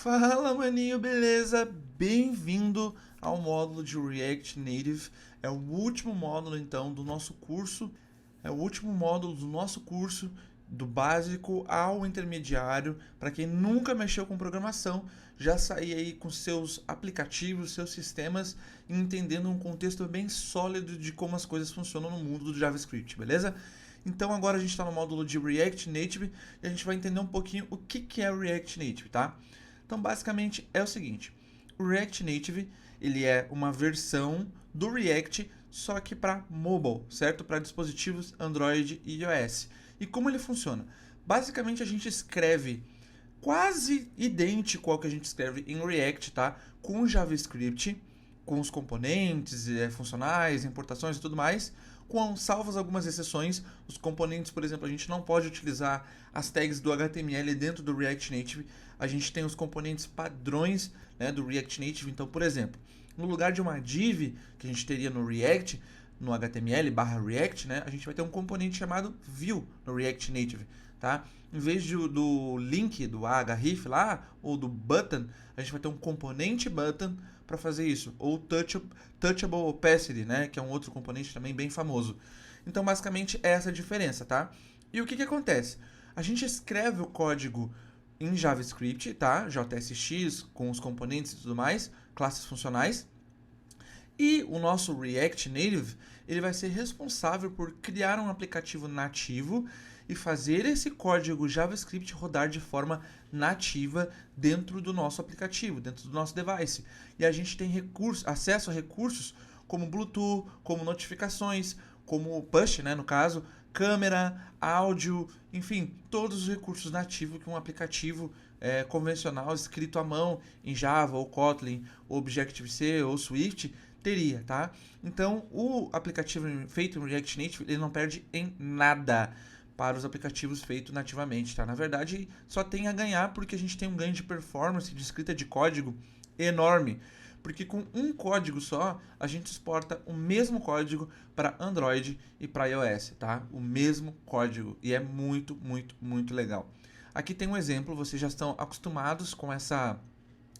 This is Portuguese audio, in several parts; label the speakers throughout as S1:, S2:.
S1: Fala, maninho, beleza? Bem-vindo ao módulo de React Native. É o último módulo, então, do nosso curso. É o último módulo do nosso curso, do básico ao intermediário. Para quem nunca mexeu com programação, já sair aí com seus aplicativos, seus sistemas, e entendendo um contexto bem sólido de como as coisas funcionam no mundo do JavaScript, beleza? Então agora a gente está no módulo de React Native e a gente vai entender um pouquinho o que é React Native, tá? Então, basicamente é o seguinte: o React Native ele é uma versão do React, só que para mobile, certo? Para dispositivos Android e iOS. E como ele funciona? Basicamente a gente escreve quase idêntico ao que a gente escreve em React, tá? Com JavaScript, com os componentes funcionais, importações e tudo mais, com salvas algumas exceções. Os componentes, por exemplo, a gente não pode utilizar as tags do HTML dentro do React Native. A gente tem os componentes padrões, né, do React Native. Então, por exemplo, no lugar de uma div que a gente teria no React, no HTML/React, né, a gente vai ter um componente chamado view no React Native, tá? Em vez do link do href lá, ou do button, a gente vai ter um componente button para fazer isso, ou touchable opacity, né, que é um outro componente também bem famoso. Então, basicamente, é essa a diferença, tá? E o que acontece? A gente escreve o código em JavaScript, tá? JSX, com os componentes e tudo mais, classes funcionais. E o nosso React Native, ele vai ser responsável por criar um aplicativo nativo e fazer esse código JavaScript rodar de forma nativa dentro do nosso aplicativo, dentro do nosso device. E a gente tem acesso a recursos como Bluetooth, como notificações, como push, né, no caso, câmera, áudio, enfim, todos os recursos nativos que um aplicativo convencional escrito à mão em Java ou Kotlin, ou Objective-C ou Swift teria, tá? Então, o aplicativo feito em React Native, ele não perde em nada para os aplicativos feitos nativamente, tá? Na verdade, só tem a ganhar porque a gente tem um ganho de performance, de escrita de código enorme. Porque com um código só, a gente exporta o mesmo código para Android e para iOS, tá? O mesmo código. E é muito, muito, muito legal. Aqui tem um exemplo, vocês já estão acostumados com essa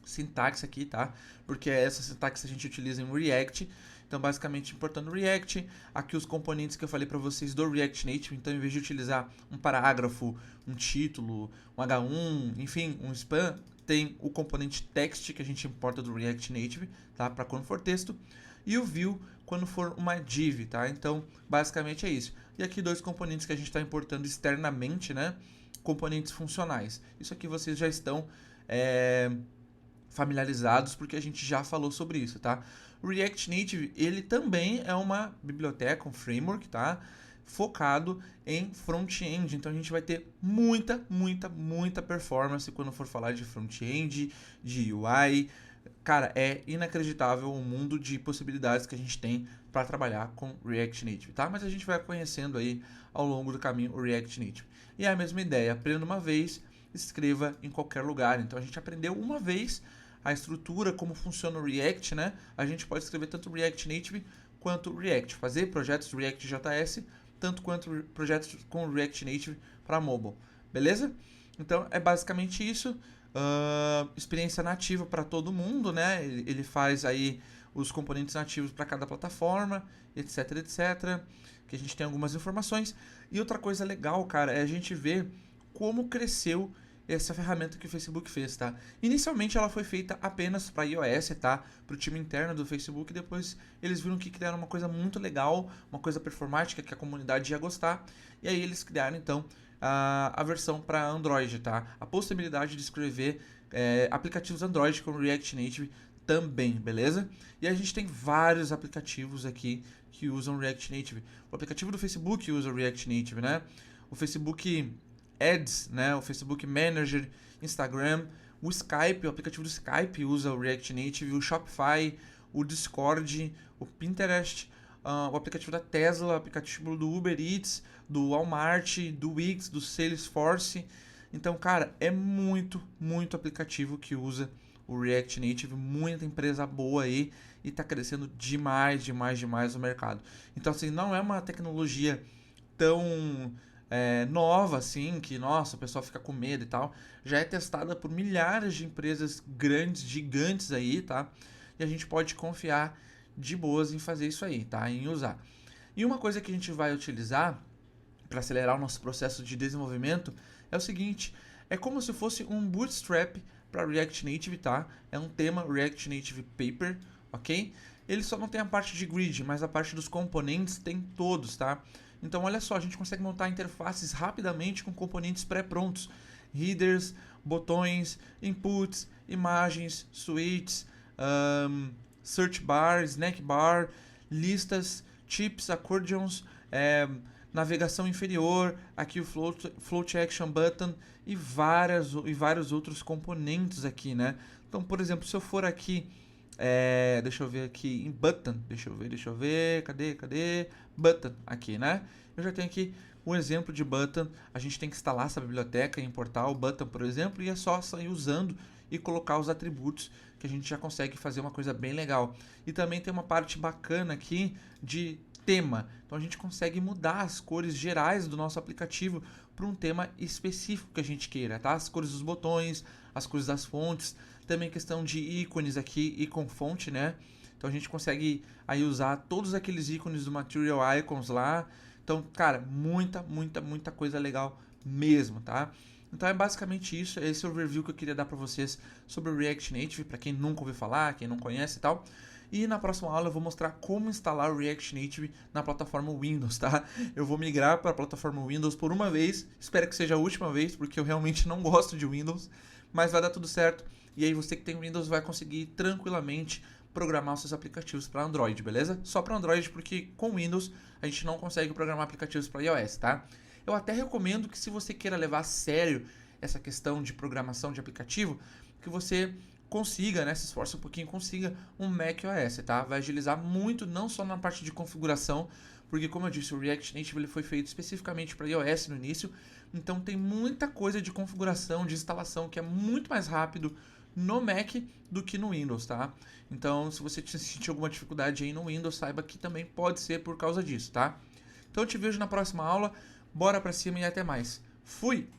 S1: sintaxe aqui, tá? Porque essa sintaxe a gente utiliza em React. Então, basicamente, importando React, aqui os componentes que eu falei para vocês do React Native. Então, em vez de utilizar um parágrafo, um título, um H1, enfim, um span, tem o componente text que a gente importa do React Native, tá? Para quando for texto. E o view quando for uma div, tá? Então, basicamente é isso. E aqui dois componentes que a gente está importando externamente, né? Componentes funcionais. Isso aqui vocês já estão familiarizados porque a gente já falou sobre isso, tá? O React Native, ele também é uma biblioteca, um framework, tá? Focado em front-end, então a gente vai ter muita, muita, muita performance quando for falar de front-end, de UI. Cara, é inacreditável o mundo de possibilidades que a gente tem para trabalhar com React Native, tá? Mas a gente vai conhecendo aí ao longo do caminho o React Native. E é a mesma ideia, aprenda uma vez, escreva em qualquer lugar. Então a gente aprendeu uma vez a estrutura, como funciona o React, né? A gente pode escrever tanto React Native quanto React, fazer projetos React.js, tanto quanto projetos com React Native para mobile, beleza? Então é basicamente isso. Experiência nativa para todo mundo, né? Ele faz aí os componentes nativos para cada plataforma, etc, etc. Que a gente tem algumas informações. E outra coisa legal, cara, é a gente ver como cresceu essa ferramenta que o Facebook fez, tá? Inicialmente ela foi feita apenas para iOS, tá? Para o time interno do Facebook. Depois eles viram que criaram uma coisa muito legal, uma coisa performática que a comunidade ia gostar. E aí eles criaram então a versão para Android, tá? A possibilidade de escrever aplicativos Android com React Native também, beleza? E a gente tem vários aplicativos aqui que usam React Native. O aplicativo do Facebook usa React Native, né? O Facebook Ads, né? O Facebook Manager, Instagram, o Skype, o aplicativo do Skype usa o React Native, o Shopify, o Discord, o Pinterest, o aplicativo da Tesla, o aplicativo do Uber Eats, do Walmart, do Wix, do Salesforce. Então, cara, é muito, muito aplicativo que usa o React Native, muita empresa boa aí e está crescendo demais, demais, demais no mercado. Então, assim, não é uma tecnologia tão nova, assim, que, nossa, o pessoal fica com medo e tal, já é testada por milhares de empresas grandes, gigantes aí, tá? E a gente pode confiar de boas em fazer isso aí, tá? Em usar. E uma coisa que a gente vai utilizar para acelerar o nosso processo de desenvolvimento é o seguinte, é como se fosse um bootstrap para React Native, tá? É um tema React Native Paper, ok? Ele só não tem a parte de grid, mas a parte dos componentes tem todos, tá? Então olha só, a gente consegue montar interfaces rapidamente com componentes pré-prontos. Headers, botões, inputs, imagens, suites, search bar, snack bar, listas, chips, accordions, navegação inferior, aqui o float action button e vários outros componentes aqui, né? Então, por exemplo, se eu for aqui, deixa eu ver aqui em button, deixa eu ver, cadê? Button, aqui, né? Eu já tenho aqui um exemplo de button, a gente tem que instalar essa biblioteca e importar o button, por exemplo, e é só sair usando e colocar os atributos que a gente já consegue fazer uma coisa bem legal. E também tem uma parte bacana aqui de tema. Então a gente consegue mudar as cores gerais do nosso aplicativo para um tema específico que a gente queira, tá? As cores dos botões, as cores das fontes, também questão de ícones aqui, icon fonte, né? Então a gente consegue aí usar todos aqueles ícones do Material Icons lá. Então, cara, muita coisa legal mesmo, tá? Então é basicamente isso, esse é o review que eu queria dar para vocês sobre o React Native, para quem nunca ouviu falar, quem não conhece e tal. E na próxima aula eu vou mostrar como instalar o React Native na plataforma Windows, tá? Eu vou migrar para a plataforma Windows por uma vez, espero que seja a última vez, porque eu realmente não gosto de Windows, mas vai dar tudo certo. E aí você que tem Windows vai conseguir tranquilamente programar os seus aplicativos para Android, beleza? Só para Android, porque com Windows a gente não consegue programar aplicativos para iOS, tá? Eu até recomendo que se você queira levar a sério essa questão de programação de aplicativo, que você consiga, né, se esforce um pouquinho, consiga um macOS, tá? Vai agilizar muito, não só na parte de configuração, porque como eu disse, o React Native ele foi feito especificamente para iOS no início, então tem muita coisa de configuração, de instalação que é muito mais rápido no Mac do que no Windows, tá? Então, se você sentir alguma dificuldade aí no Windows, saiba que também pode ser por causa disso, tá? Então eu te vejo na próxima aula, bora pra cima e até mais. Fui!